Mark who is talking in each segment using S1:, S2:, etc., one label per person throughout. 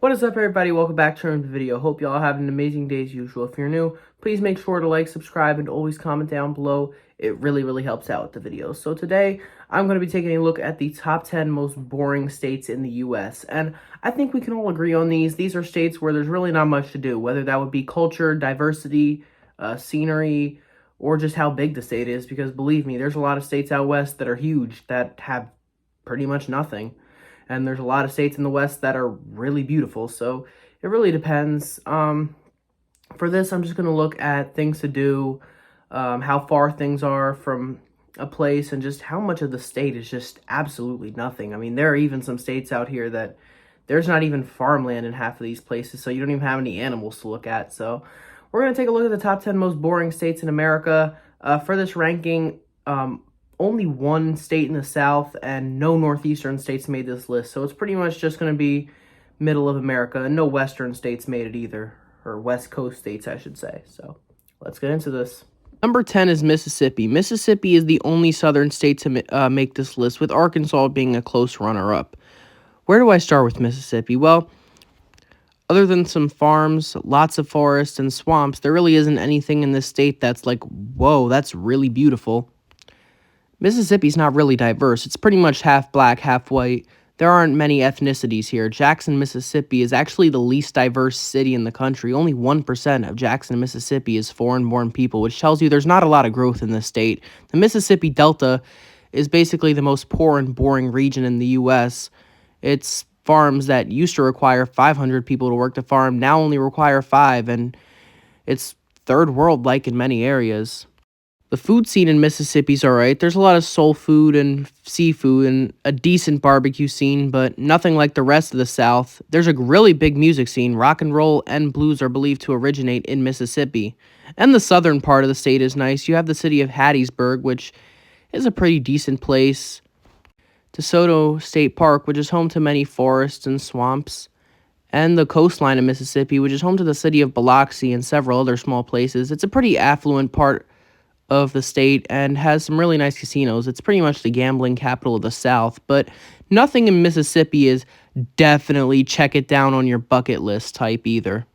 S1: What is up, everybody? Welcome back to another video. Hope y'all have an amazing day as usual. If you're new, please make sure to like, subscribe, and always comment down below. It really helps out with the video. So today, I'm going to be taking a look at the top 10 most boring states in the U.S. And I think we can all agree on these. These are states where there's really not much to do, whether that would be culture, diversity, scenery, or just how big the state is. Because believe me, there's a lot of states out west that are huge that have pretty much nothing. And there's a lot of states in the West that are really beautiful, so it really depends. For this, I'm just going to look at things to do, how far things are from a place, and just how much of the state is just absolutely nothing. I mean, there are even some states out here that there's not even farmland in half of these places, so you don't even have any animals to look at. So we're going to take a look at the top 10 most boring states in America. For this ranking, only one state in the South and no northeastern states made this list. So it's pretty much just going to be middle of America, and no western states made it either, or west coast states, I should say. So let's get into this. Number 10 is Mississippi. Mississippi is the only southern state to make this list, with Arkansas being a close runner-up. Where do I start with Mississippi? Well, other than some farms, lots of forests, and swamps, there really isn't anything in this state that's like, whoa, that's really beautiful. Mississippi's not really diverse. It's pretty much half black, half white. There aren't many ethnicities here. Jackson, Mississippi is actually the least diverse city in the country. Only 1% of Jackson, Mississippi is foreign-born people, which tells you there's not a lot of growth in this state. The Mississippi Delta is basically the most poor and boring region in the U.S. It's farms that used to require 500 people to work the farm now only require 5, and it's third world-like in many areas. The food scene in Mississippi's alright. There's a lot of soul food and seafood and a decent barbecue scene, but nothing like the rest of the South. There's a really big music scene. Rock and roll and blues are believed to originate in Mississippi. And the southern part of the state is nice. You have the city of Hattiesburg, which is a pretty decent place. DeSoto State Park, which is home to many forests and swamps. And the coastline of Mississippi, which is home to the city of Biloxi and several other small places. It's a pretty affluent part of the state and has some really nice casinos. It's pretty much the gambling capital of the South, but nothing in Mississippi is definitely check it down on your bucket list type either.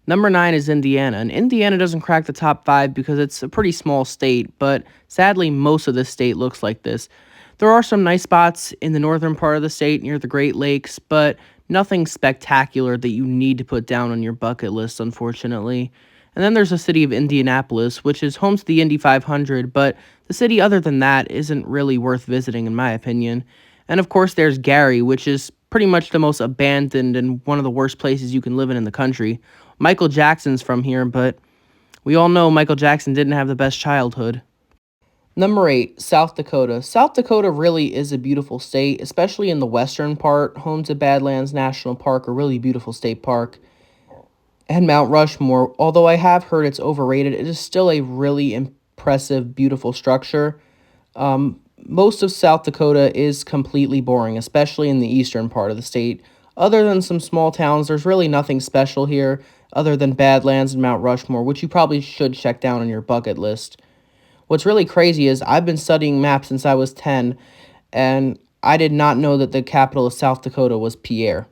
S1: Number 9 is Indiana, and Indiana doesn't crack the top 5 because it's a pretty small state, but sadly most of the state looks like this. There are some nice spots in the northern part of the state near the Great Lakes, but nothing spectacular that you need to put down on your bucket list, unfortunately. And then there's the city of Indianapolis, which is home to the Indy 500, but the city other than that isn't really worth visiting in my opinion. And of course there's Gary, which is pretty much the most abandoned and one of the worst places you can live in the country. Michael Jackson's from here, but we all know Michael Jackson didn't have the best childhood. Number 8, South Dakota. South Dakota really is a beautiful state, especially in the western part, home to Badlands National Park, a really beautiful state park. And Mount Rushmore, although I have heard it's overrated, it is still a really impressive, beautiful structure. Most of South Dakota is completely boring, especially in the eastern part of the state. Other than some small towns, there's really nothing special here other than Badlands and Mount Rushmore, which you probably should check down on your bucket list. What's really crazy is I've been studying maps since I was 10, and I did not know that the capital of South Dakota was Pierre,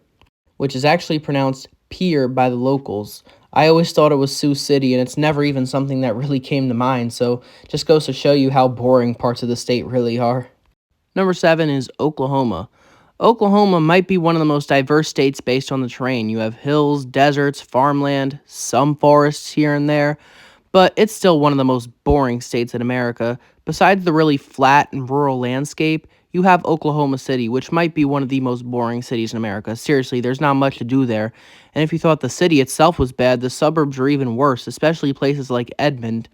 S1: which is actually pronounced Pier by the locals. I always thought it was Sioux City, and it's never even something that really came to mind, so just goes to show you how boring parts of the state really are. Number 7 is Oklahoma. Oklahoma might be one of the most diverse states based on the terrain. You have hills, deserts, farmland, some forests here and there, but it's still one of the most boring states in America. Besides the really flat and rural landscape, you have Oklahoma City, which might be one of the most boring cities in America. Seriously, there's not much to do there. And if you thought the city itself was bad, the suburbs are even worse, especially places like Edmond.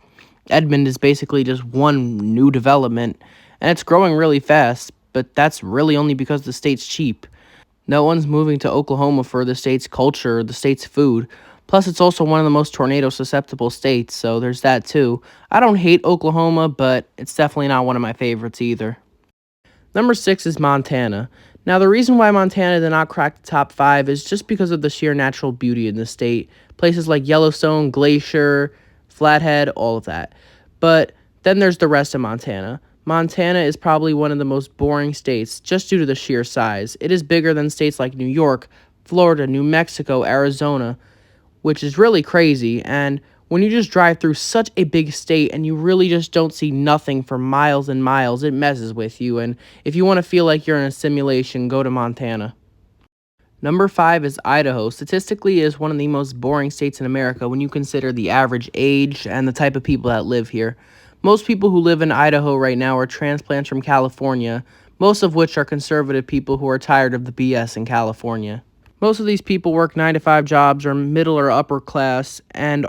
S1: Edmond is basically just one new development, and it's growing really fast, but that's really only because the state's cheap. No one's moving to Oklahoma for the state's culture or the state's food. Plus, it's also one of the most tornado-susceptible states, so there's that too. I don't hate Oklahoma, but it's definitely not one of my favorites either. Number 6 is Montana. Now, the reason why Montana did not crack the top 5 is just because of the sheer natural beauty in the state. Places like Yellowstone, Glacier, Flathead, all of that. But then there's the rest of Montana. Montana is probably one of the most boring states just due to the sheer size. It is bigger than states like New York, Florida, New Mexico, Arizona, which is really crazy. And when you just drive through such a big state and you really just don't see nothing for miles and miles, it messes with you. And if you want to feel like you're in a simulation, go to Montana. Number 5 is Idaho. Statistically, it is one of the most boring states in America when you consider the average age and the type of people that live here. Most people who live in Idaho right now are transplants from California, most of which are conservative people who are tired of the BS in California. Most of these people work 9 to 5 jobs, are middle or upper class, and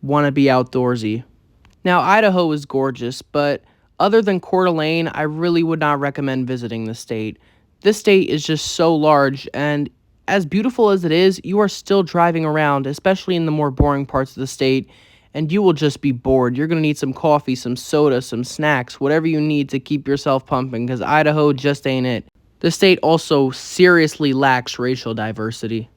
S1: want to be outdoorsy. Now, Idaho is gorgeous, but other than Coeur d'Alene, I really would not recommend visiting the state. This state is just so large, and as beautiful as it is, you are still driving around, especially in the more boring parts of the state, and you will just be bored. You're going to need some coffee, some soda, some snacks, whatever you need to keep yourself pumping, because Idaho just ain't it. The state also seriously lacks racial diversity.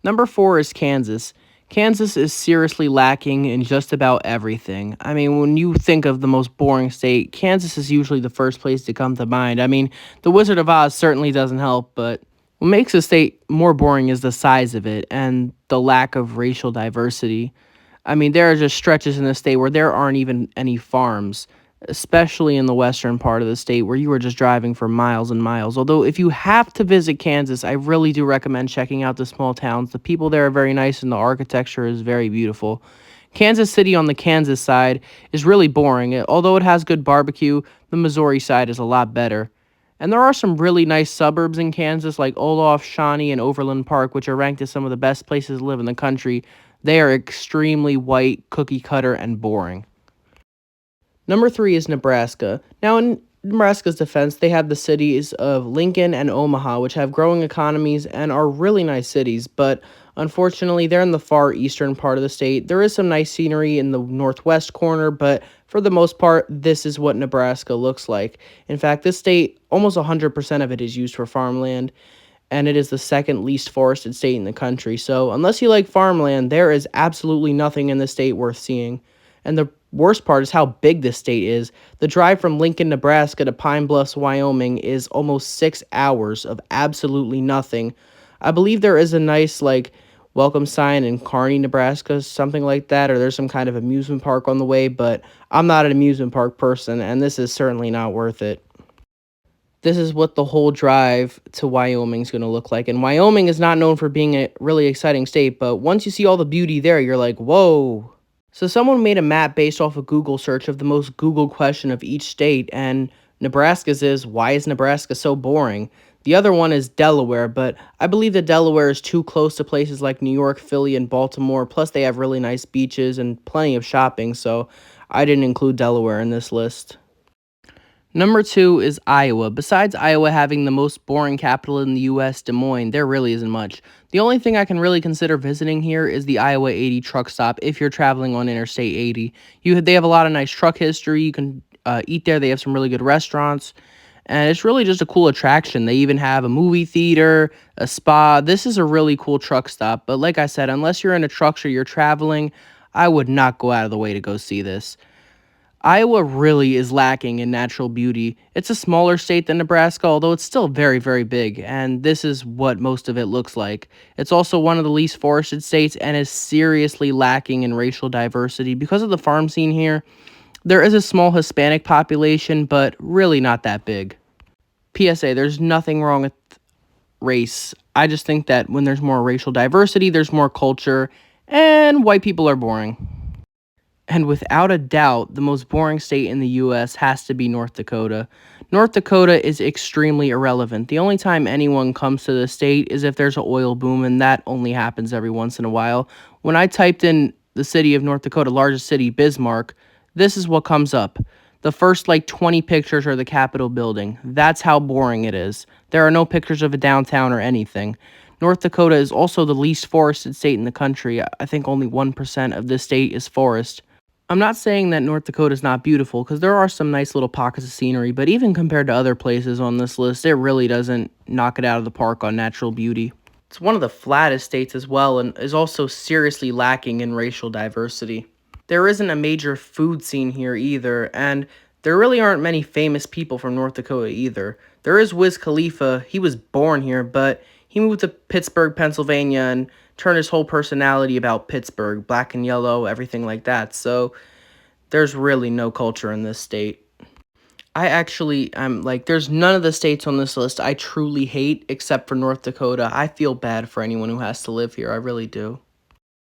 S1: Number 4 is Kansas. Kansas is seriously lacking in just about everything. I mean, when you think of the most boring state, Kansas is usually the first place to come to mind. I mean, the Wizard of Oz certainly doesn't help, but what makes a state more boring is the size of it and the lack of racial diversity. I mean, there are just stretches in the state where there aren't even any farms, especially in the western part of the state where you are just driving for miles and miles. Although, if you have to visit Kansas, I really do recommend checking out the small towns. The people there are very nice and the architecture is very beautiful. Kansas City on the Kansas side is really boring. Although it has good barbecue, the Missouri side is a lot better. And there are some really nice suburbs in Kansas like Olaf, Shawnee, and Overland Park, which are ranked as some of the best places to live in the country. They are extremely white, cookie cutter, and boring. Number 3 is Nebraska. Now, in Nebraska's defense, they have the cities of Lincoln and Omaha, which have growing economies and are really nice cities, but unfortunately, they're in the far eastern part of the state. There is some nice scenery in the northwest corner, but for the most part, this is what Nebraska looks like. In fact, this state, almost 100% of it is used for farmland, and it is the second least forested state in the country. So, unless you like farmland, there is absolutely nothing in the state worth seeing. And the worst part is how big this state is. The drive from Lincoln, Nebraska to Pine Bluffs, Wyoming is almost 6 hours of absolutely nothing. I believe there is a nice, welcome sign in Kearney, Nebraska, something like that, or there's some kind of amusement park on the way, but I'm not an amusement park person, and this is certainly not worth it. This is what the whole drive to Wyoming is going to look like. And Wyoming is not known for being a really exciting state, but once you see all the beauty there, you're like, whoa. So someone made a map based off a Google search of the most Googled question of each state, and Nebraska's is, why is Nebraska so boring? The other one is Delaware, but I believe that Delaware is too close to places like New York, Philly, and Baltimore, plus they have really nice beaches and plenty of shopping, so I didn't include Delaware in this list. Number 2 is Iowa. Besides Iowa having the most boring capital in the U.S., Des Moines, there really isn't much. The only thing I can really consider visiting here is the Iowa 80 truck stop if you're traveling on Interstate 80. They have a lot of nice truck history. You can eat there. They have some really good restaurants. And it's really just a cool attraction. They even have a movie theater, a spa. This is a really cool truck stop. But like I said, unless you're in a truck or you're traveling, I would not go out of the way to go see this. Iowa really is lacking in natural beauty. It's a smaller state than Nebraska, although it's still very, very big, and this is what most of it looks like. It's also one of the least forested states and is seriously lacking in racial diversity. Because of the farm scene here, there is a small Hispanic population, but really not that big. PSA, there's nothing wrong with race. I just think that when there's more racial diversity, there's more culture, and white people are boring. And without a doubt, the most boring state in the U.S. has to be North Dakota. North Dakota is extremely irrelevant. The only time anyone comes to the state is if there's an oil boom, and that only happens every once in a while. When I typed in the city of North Dakota, largest city, Bismarck, this is what comes up. The first 20 pictures are the Capitol building. That's how boring it is. There are no pictures of a downtown or anything. North Dakota is also the least forested state in the country. I think only 1% of this state is forest. I'm not saying that North Dakota is not beautiful, because there are some nice little pockets of scenery, but even compared to other places on this list, it really doesn't knock it out of the park on natural beauty. It's one of the flattest states as well, and is also seriously lacking in racial diversity. There isn't a major food scene here either, and there really aren't many famous people from North Dakota either. There is Wiz Khalifa. He was born here, but He moved to Pittsburgh, Pennsylvania, and turned his whole personality about Pittsburgh, black and yellow, everything like that. So there's really no culture in this state. I'm like, there's none of the states on this list I truly hate except for North Dakota. I feel bad for anyone who has to live here. I really do.